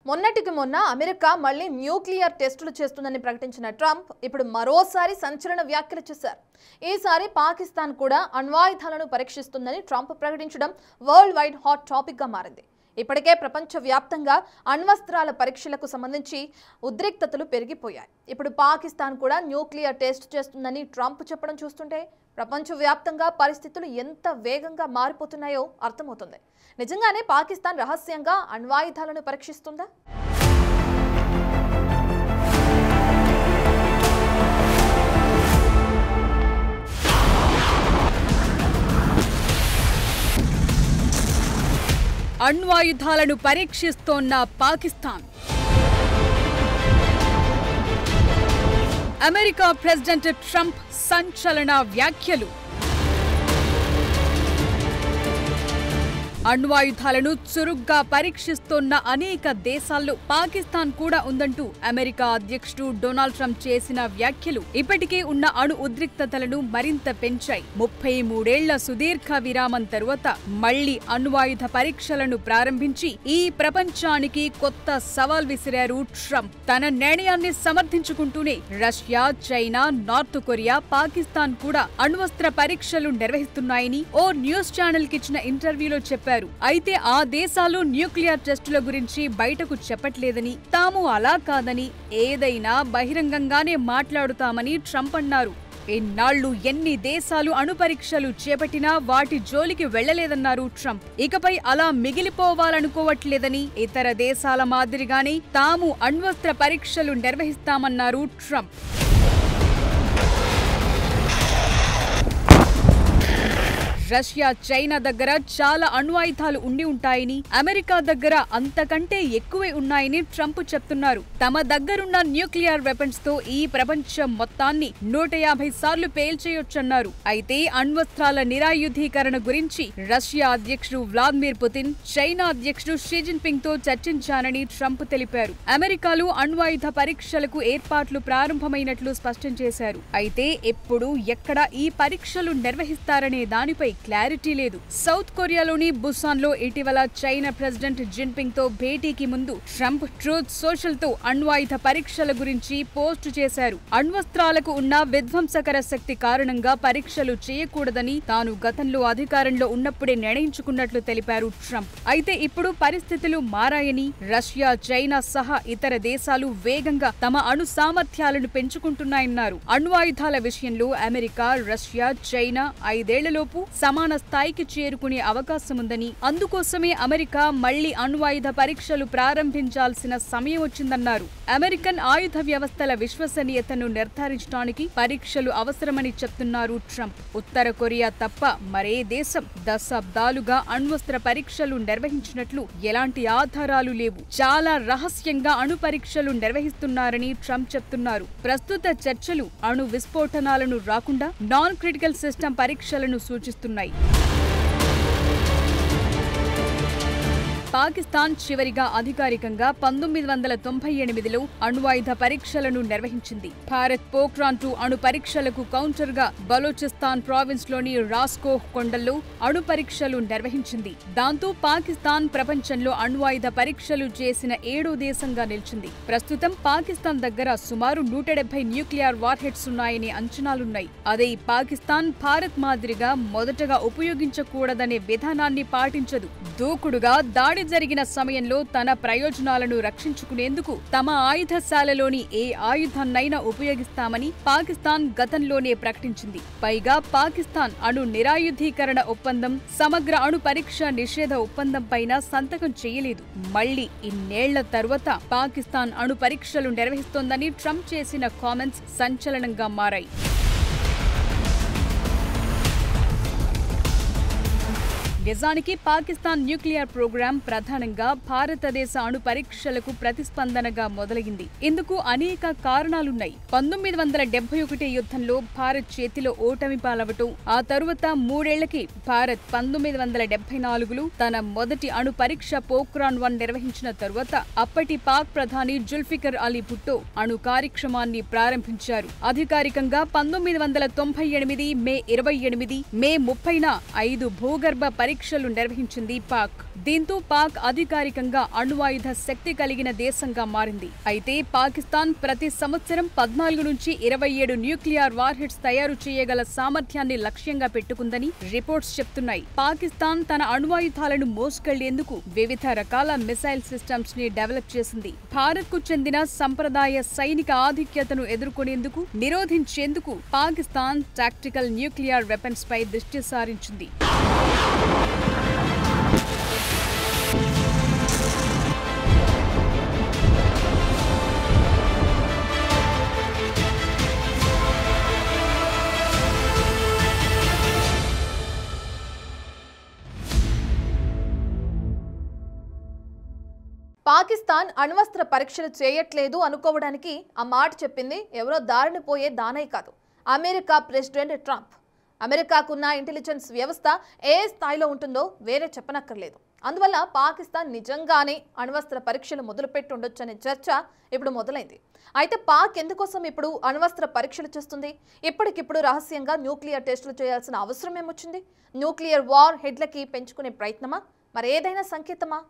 మొన్నటికి మొన్న అమెరికా మళ్ళీ న్యూక్లియర్ టెస్టులు చేస్తుందని ప్రకటించిన ట్రంప్ ఇప్పుడు మరోసారి సంచలన వ్యాఖ్యలు చేశారు. ఈసారి పాకిస్తాన్ కూడా అణ్వాయుధాలను పరీక్షిస్తుందని ట్రంప్ ప్రకటించడం వరల్డ్ వైడ్ హాట్ టాపిక్ గా మారింది. ఇప్పటికే ప్రపంచవ్యాప్తంగా అణ్వస్త్రాల పరీక్షలకు సంబంధించి ఉద్రిక్తతలు పెరిగిపోయాయి. ఇప్పుడు పాకిస్తాన్ కూడా న్యూక్లియర్ టెస్ట్ చేస్తుందని ట్రంప్ చెప్పడం చూస్తుంటే ప్రపంచవ్యాప్తంగా పరిస్థితులు ఎంత వేగంగా మారిపోతున్నాయో అర్థమవుతుంది. నిజంగానే పాకిస్తాన్ రహస్యంగా అణ్వాయుధాలను పరీక్షిస్తుందా? అణ్వాయుధాలను పరీక్షిస్తోన్న పాకిస్తాన్. అమెరికా ప్రెసిడెంట్ ట్రంప్ సంచలన వ్యాఖ్యలు. అణ్వాయుధాలను చురుగ్గా పరీక్షిస్తోన్న అనేక దేశాల్లో పాకిస్తాన్ కూడా ఉందంటూ అమెరికా అధ్యక్షుడు డొనాల్డ్ ట్రంప్ చేసిన వ్యాఖ్యలు ఇప్పటికే ఉన్న అణు ఉద్రిక్తతలను మరింత పెంచాయి. 33 ఏళ్ల సుదీర్ఘ విరామం తరువాత మళ్లీ అణ్వాయుధ పరీక్షలను ప్రారంభించి ఈ ప్రపంచానికి కొత్త సవాల్ విసిరారు ట్రంప్. తన నిర్ణయాన్ని సమర్థించుకుంటూనే Russia, China, North Korea, Pakistan కూడా అణ్వస్త్ర పరీక్షలు నిర్వహిస్తున్నాయని ఓ న్యూస్ ఛానల్ కిచ్చిన ఇంటర్వ్యూలో చెప్పారు. అయితే ఆ దేశాలు న్యూక్లియర్ టెస్టుల గురించి బయటకు చెప్పట్లేదని, తాము అలా కాదని, ఏదైనా బహిరంగంగానే మాట్లాడుతామని ట్రంప్ అన్నారు. ఇన్నాళ్లు ఎన్ని దేశాలు అణు పరీక్షలు చేపట్టినా వాటి జోలికి వెళ్లలేదన్నారు ట్రంప్. ఇకపై అలా మిగిలిపోవాలనుకోవట్లేదని, ఇతర దేశాల మాదిరిగానే తాము అణ్వస్త్ర పరీక్షలు నిర్వహిస్తామన్నారు ట్రంప్. రష్యా, చైనా దగ్గర చాలా అణ్వాయుధాలు ఉండి ఉంటాయని, అమెరికా దగ్గర అంతకంటే ఎక్కువే ఉన్నాయని ట్రంప్ చెప్తున్నారు. తమ దగ్గరున్న న్యూక్లియర్ వెపన్స్ తో ఈ ప్రపంచం మొత్తాన్ని 150 సార్లు పేల్చేయొచ్చన్నారు. అయితే అణ్వస్త్రాల నిరాయుధీకరణ గురించి రష్యా అధ్యక్షుడు వ్లాదిమిర్ పుతిన్, చైనా అధ్యక్షుడు షీ జిన్పింగ్ తో చర్చించానని ట్రంప్ తెలిపారు. అమెరికాలో అణ్వాయుధ పరీక్షలకు ఏర్పాట్లు ప్రారంభమైనట్లు స్పష్టం చేశారు. అయితే ఎప్పుడు, ఎక్కడ ఈ పరీక్షలు నిర్వహిస్తారనే దానిపై క్లారిటీ లేదు. సౌత్ కొరియాలోని బుసాన్ లో ఇటీవల చైనా ప్రెసిడెంట్ జిన్పింగ్ తో భేటీకి ముందు ట్రంప్ ట్రూత్ సోషల్ తో అణ్వాయుధ పరీక్షల గురించి పోస్టు చేశారు. అణ్వస్త్రాలకు ఉన్న విధ్వంసకర శక్తి కారణంగా పరీక్షలు చేయకూడదని తాను గతంలో అధికారంలో ఉన్నప్పుడే నిర్ణయించుకున్నట్లు తెలిపారు ట్రంప్. అయితే ఇప్పుడు పరిస్థితులు మారాయని, రష్యా, చైనా సహా ఇతర దేశాలు వేగంగా తమ అణు సామర్థ్యాలను పెంచుకుంటున్నాయన్నారు. అణ్వాయుధాల విషయంలో అమెరికా, రష్యా, చైనా 5 ఏళ్లలోపు సమాన స్థాయికి చేరుకునే అవకాశముందని, అందుకోసమే అమెరికా మళ్లీ అణ్వాయుధ పరీక్షలు ప్రారంభించాల్సిన సమయం వచ్చిందన్నారు. అమెరికన్ ఆయుధ వ్యవస్థల విశ్వసనీయతను నిర్ధారించడానికి పరీక్షలు అవసరమని చెప్తున్నారు ట్రంప్. ఉత్తర కొరియా తప్ప మరే దేశం దశాబ్దాలుగా అణ్వస్త్ర పరీక్షలు నిర్వహించినట్లు ఎలాంటి ఆధారాలు లేవు. చాలా రహస్యంగా అణు పరీక్షలు నిర్వహిస్తున్నారని ట్రంప్ చెప్తున్నారు. ప్రస్తుత చర్చలు అణు విస్ఫోటనాలను రాకుండా నాన్ క్రిటికల్ సిస్టమ్ పరీక్షలను సూచిస్తున్నాయి. పాకిస్తాన్ చివరిగా అధికారికంగా 1998లో అణ్వాయుధ పరీక్షలను నిర్వహించింది. భారత్ పోఖ్రాన్ 2 అణు పరీక్షలకు కౌంటర్ గా బలోచిస్తాన్ ప్రావిన్స్ లోని రాస్కోహ్ కొండల్లో అణు పరీక్షలు నిర్వహించింది. దాంతో పాకిస్తాన్ ప్రపంచంలో అణ్వాయుధ పరీక్షలు చేసిన 7వ దేశంగా నిలిచింది. ప్రస్తుతం పాకిస్తాన్ దగ్గర సుమారు 170 న్యూక్లియర్ వార్హెడ్స్ ఉన్నాయనే అంచనాలున్నాయి. అదే పాకిస్తాన్ భారత్ మాదిరిగా మొదటగా ఉపయోగించకూడదనే విధానాన్ని పాటించదు. దూకుడుగా దాడి జరిగిన సమయంలో తన ప్రయోజనాలను రక్షించుకునేందుకు తమ ఆయుధశాలలోని ఏ ఆయుధాన్నైనా ఉపయోగిస్తామని పాకిస్తాన్ గతంలోనే ప్రకటించింది. పైగా పాకిస్తాన్ అణు నిరాయుధీకరణ ఒప్పందం, సమగ్ర అణు పరీక్ష నిషేధ ఒప్పందంపైన సంతకం చేయలేదు. మళ్లీ ఇన్నేళ్ల తరువాత పాకిస్తాన్ అణు పరీక్షలు నిర్వహిస్తోందని ట్రంప్ చేసిన కామెంట్స్ సంచలనంగా మారాయి. నిజానికి పాకిస్తాన్ న్యూక్లియర్ ప్రోగ్రాం ప్రధానంగా భారతదేశ అణు పరీక్షలకు ప్రతిస్పందనగా మొదలైంది. ఇందుకు అనేక కారణాలున్నాయి. 1971 యుద్ధంలో భారత్ చేతిలో ఓటమి పాలవటం, ఆ తరువాత 3 ఏళ్లకి భారత్ 1974లో తన మొదటి అణు పరీక్ష పోఖ్రాన్ 1 నిర్వహించిన తరువాత అప్పటి పాక్ ప్రధాని జుల్ఫికర్ అలీ భుట్టో అణు కార్యక్రమాన్ని ప్రారంభించారు. అధికారికంగా 1998 మే 28, మే 30న 5 భూగర్భ పరీక్షలు నిర్వహించింది పాక్. దీంతో పాక్ అధికారికంగా అణ్వాయుధ శక్తి కలిగిన దేశంగా మారింది. అయితే పాకిస్తాన్ ప్రతి సంవత్సరం 14 నుంచి 27 న్యూక్లియర్ వార్హెడ్స్ తయారు చేయగల సామర్థ్యాన్ని లక్ష్యంగా పెట్టుకుందని రిపోర్ట్స్ చెప్తున్నాయి. పాకిస్తాన్ తన అణ్వాయుధాలను మోసుకెళ్లేందుకు వివిధ రకాల మిసైల్ సిస్టమ్స్ ని డెవలప్ చేసింది. భారత్ కు చెందిన సంప్రదాయ సైనిక ఆధిక్యతను ఎదుర్కొనేందుకు, నిరోధించేందుకు పాకిస్తాన్ టాక్టికల్ న్యూక్లియర్ వెపన్స్ పై దృష్టి సారించింది. పాకిస్తాన్ అణ్వస్త్ర పరీక్షలు చేయట్లేదు అనుకోవడానికి ఆ మాట చెప్పింది ఎవరో దారిని పోయే దానయ్య కాదు, అమెరికా ప్రెసిడెంట్ ట్రంప్. అమెరికాకున్న ఇంటెలిజెన్స్ వ్యవస్థ ఏ స్థాయిలో ఉంటుందో వేరే చెప్పనక్కర్లేదు. అందువల్ల పాకిస్తాన్ నిజంగానే అణ్వస్త్ర పరీక్షలు మొదలుపెట్టి ఉండొచ్చనే చర్చ ఇప్పుడు మొదలైంది. అయితే పాక్ ఎందుకోసం ఇప్పుడు అణ్వస్త్ర పరీక్షలు చేస్తుంది? ఇప్పటికిప్పుడు రహస్యంగా న్యూక్లియర్ టెస్టులు చేయాల్సిన అవసరం ఏమొచ్చింది? న్యూక్లియర్ వార్ హెడ్లకి పెంచుకునే ప్రయత్నమా, మరేదైనా సంకేతమా?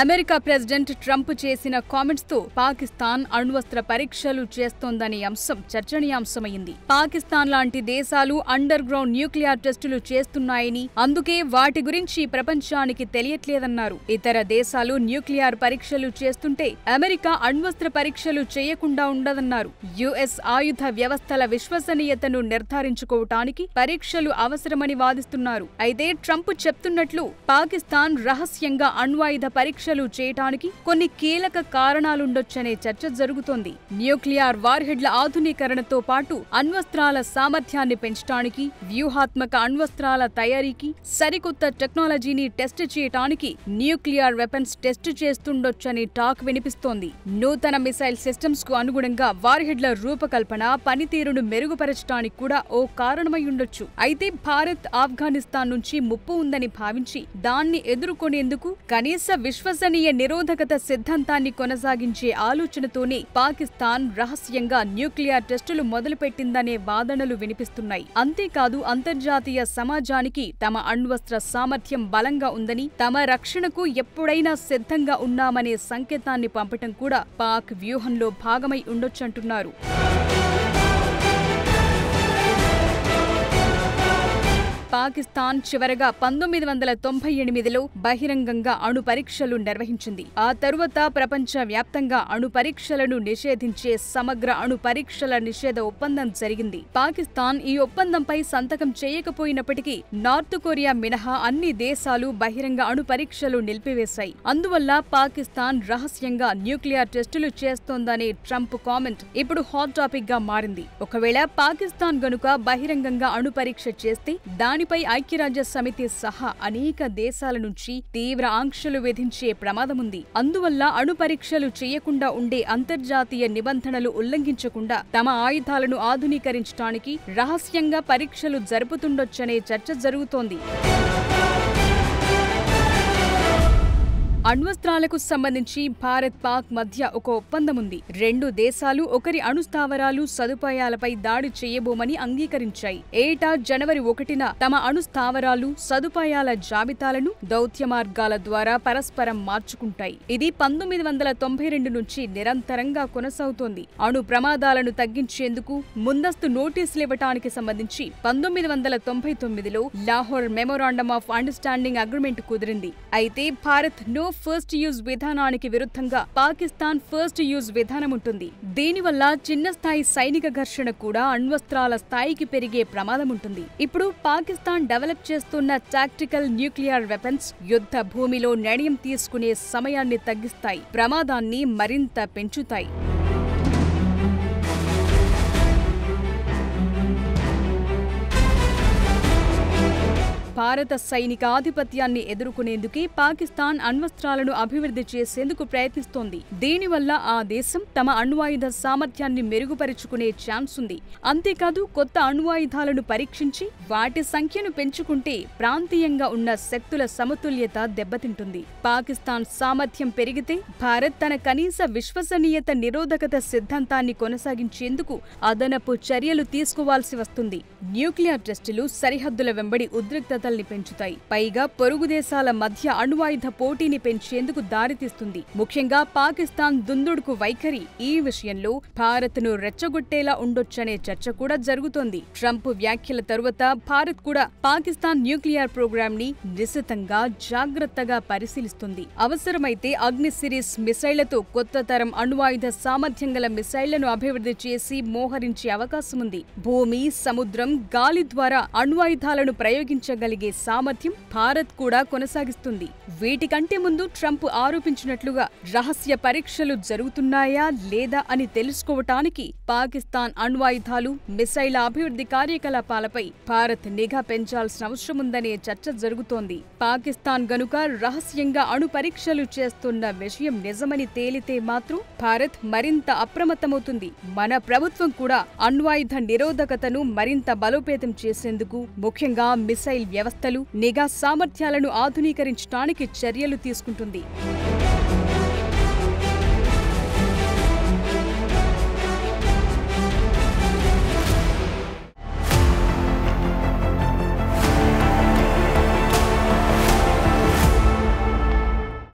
అమెరికా ప్రెసిడెంట్ ట్రంప్ చేసిన కామెంట్స్ తో పాకిస్తాన్ అణ్వస్త్ర పరీక్షలు చేస్తోందనే అంశం చర్చనీయాంశమైంది. పాకిస్తాన్ లాంటి దేశాలు అండర్ గ్రౌండ్ న్యూక్లియర్ టెస్టులు చేస్తున్నాయని, అందుకే వాటి గురించి ప్రపంచానికి తెలియట్లేదన్నారు. ఇతర దేశాలు న్యూక్లియర్ పరీక్షలు చేస్తుంటే అమెరికా అణ్వస్త్ర పరీక్షలు చేయకుండా ఉండదన్నారు. యుఎస్ ఆయుధ వ్యవస్థల విశ్వసనీయతను నిర్ధారించుకోవటానికి పరీక్షలు అవసరమని వాదిస్తున్నారు. అయితే ట్రంప్ చెప్తున్నట్లు పాకిస్తాన్ రహస్యంగా అణ్వాయుధ పరీక్ష చేయటానికి కొన్ని కీలక కారణాలుండొచ్చనే చర్చ జరుగుతోంది. న్యూక్లియర్ వార్హెడ్ల ఆధునీకరణతో పాటు అణ్వస్త్రాల సామర్థ్యాన్ని పెంచడానికి, వ్యూహాత్మక అణ్వస్త్రాల తయారీకి సరికొత్త టెక్నాలజీని టెస్ట్ చేయటానికి న్యూక్లియర్ వెపన్స్ టెస్ట్ చేస్తుండొచ్చని టాక్ వినిపిస్తోంది. నూతన మిసైల్ సిస్టమ్స్ కు అనుగుణంగా వార్హెడ్ల రూపకల్పన, పనితీరును మెరుగుపరచడానికి కూడా ఓ కారణమై ఉండొచ్చు. అయితే భారత్, ఆఫ్ఘనిస్తాన్ నుంచి ముప్పు ఉందని భావించి దాన్ని ఎదుర్కొనేందుకు కనీస విశ్వసనీయ నిరోధకత సిద్ధాంతాన్ని కొనసాగించే ఆలోచనతోనే పాకిస్తాన్ రహస్యంగా న్యూక్లియర్ టెస్టులు మొదలుపెట్టిందనే వాదనలు వినిపిస్తున్నాయి. అంతేకాదు అంతర్జాతీయ సమాజానికి తమ అణ్వస్త్ర సామర్థ్యం బలంగా ఉందని, తమ రక్షణకు ఎప్పుడైనా సిద్ధంగా ఉన్నామనే సంకేతాన్ని పంపటం కూడా పాక్ వ్యూహంలో భాగమై ఉండొచ్చంటున్నారు. పాకిస్తాన్ చివరగా 1998లో బహిరంగంగా అణు పరీక్షలు నిర్వహించింది. ఆ తరువాత ప్రపంచ వ్యాప్తంగా అణు పరీక్షలను నిషేధించే సమగ్ర అణు పరీక్షల నిషేధ ఒప్పందం జరిగింది. పాకిస్తాన్ ఈ ఒప్పందంపై సంతకం చేయకపోయినప్పటికీ నార్త్ కొరియా మినహా అన్ని దేశాలు బహిరంగ అణు పరీక్షలు నిలిపివేశాయి. అందువల్ల పాకిస్తాన్ రహస్యంగా న్యూక్లియర్ టెస్టులు చేస్తోందనే ట్రంప్ కామెంట్ ఇప్పుడు హాట్ టాపిక్ గా మారింది. ఒకవేళ పాకిస్తాన్ గనుక బహిరంగంగా అణు పరీక్ష చేస్తే దానిపై ఐక్యరాజ్య సమితి సహా అనేక దేశాల నుంచి తీవ్ర ఆంక్షలు విధించే ప్రమాదముంది. అందువల్ల అణు పరీక్షలు చేయకుండా ఉండే అంతర్జాతీయ నిబంధనలు ఉల్లంఘించకుండా తమ ఆయుధాలను ఆధునీకరించడానికి రహస్యంగా పరీక్షలు జరుపుతుండొచ్చనే చర్చ జరుగుతోంది. అణ్వస్త్రాలకు సంబంధించి భారత్, పాక్ మధ్య ఒక ఒప్పందం ఉంది. రెండు దేశాలు ఒకరి అణుస్థావరాలు, సదుపాయాలపై దాడి చేయబోమని అంగీకరించాయి. ఏటా జనవరి 1న తమ అణుస్థావరాలు, సదుపాయాల జాబితాలను దౌత్య మార్గాల ద్వారా పరస్పరం మార్చుకుంటాయి. ఇది 1992 నుంచి నిరంతరంగా కొనసాగుతోంది. అణు ప్రమాదాలను తగ్గించేందుకు ముందస్తు నోటీసులివ్వటానికి సంబంధించి 1999లో Lahore memorandum of understanding agreement కుదిరింది. అయితే భారత్ నో ఫస్ట్ యూజ్ విధానానికి విరుద్ధంగా పాకిస్తాన్ ఫస్ట్ యూజ్ విధానం ఉంటుంది. దీనివల్ల చిన్న స్థాయి సైనిక ఘర్షణ కూడా అణ్వస్త్రాల స్థాయికి పెరిగే ప్రమాదం ఉంటుంది. ఇప్పుడు పాకిస్తాన్ డెవలప్ చేస్తున్న టాక్టికల్ న్యూక్లియర్ వెపన్స్ యుద్ధ భూమిలో నిర్ణయం తీసుకునే సమయాన్ని తగ్గిస్తాయి, ప్రమాదాన్ని మరింత పెంచుతాయి. భారత సైనిక ఆధిపత్యాన్ని ఎదుర్కొనేందుకే పాకిస్తాన్ అణ్వస్త్రాలను అభివృద్ధి చేసేందుకు ప్రయత్నిస్తోంది. దీనివల్ల ఆ దేశం తమ అణ్వాయుధ సామర్థ్యాన్ని మెరుగుపరుచుకునే ఛాన్స్ ఉంది. అంతేకాదు కొత్త అణ్వాయుధాలను పరీక్షించి వాటి సంఖ్యను పెంచుకుంటే ప్రాంతీయంగా ఉన్న శక్తుల సమతుల్యత దెబ్బతింటుంది. పాకిస్తాన్ సామర్థ్యం పెరిగితే భారత్ తన కనీస విశ్వసనీయత నిరోధకత సిద్ధాంతాన్ని కొనసాగించేందుకు అదనపు చర్యలు తీసుకోవాల్సి వస్తుంది. న్యూక్లియర్ టెస్టులు సరిహద్దుల వెంబడి ఉద్రిక్తతల్ని పెంచుతాయి. పైగా పొరుగు దేశాల మధ్య అణ్వాయుధ పోటీని పెంచేందుకు దారితీస్తుంది. ముఖ్యంగా పాకిస్తాన్ దుందుడుకు వైఖరి ఈ విషయంలో భారత్ను రెచ్చగొట్టేలా ఉండొచ్చనే చర్చ కూడా జరుగుతోంది. ట్రంప్ వ్యాఖ్యల తరువాత భారత్ కూడా పాకిస్తాన్ న్యూక్లియర్ ప్రోగ్రామ్ ని నిశితంగా జాగ్రత్తగా పరిశీలిస్తుంది. అవసరమైతే అగ్ని సిరీస్ మిసైళ్లతో కొత్త తరం అణ్వాయుధ సామర్థ్యం గల మిసైళ్లను అభివృద్ధి చేసి మోహరించే అవకాశం ఉంది. భూమి, సముద్రం, గాలి ద్వారా అణ్వాయుధాలను ప్రయోగించగలిగే సామర్థ్యం భారత్ కూడా కొనసాగిస్తుంది. వీటికంటే ముందు ట్రంప్ ఆరోపించినట్లుగా రహస్య పరీక్షలు జరుగుతున్నాయా లేదా అని తెలుసుకోవటానికి పాకిస్తాన్ అణ్వాయుధాలు, మిసైళ్ల అభివృద్ధి కార్యకలాపాలపై భారత్ నిఘా పెంచాల్సిన అవసరముందనే చర్చ జరుగుతోంది. పాకిస్తాన్ గనుక రహస్యంగా అణు పరీక్షలు చేస్తున్న విషయం నిజమని తేలితే మాత్రం భారత్ మరింత అప్రమత్తమవుతుంది. మన ప్రభుత్వం కూడా అణ్వాయుధ నిరోధకతను మరింత బలోపేతం చేసేందుకు, ముఖ్యంగా మిసైల్ వ్యవస్థలు, నిఘా సామర్థ్యాలను ఆధునీకరించడానికి చర్యలు తీసుకుంటుంది.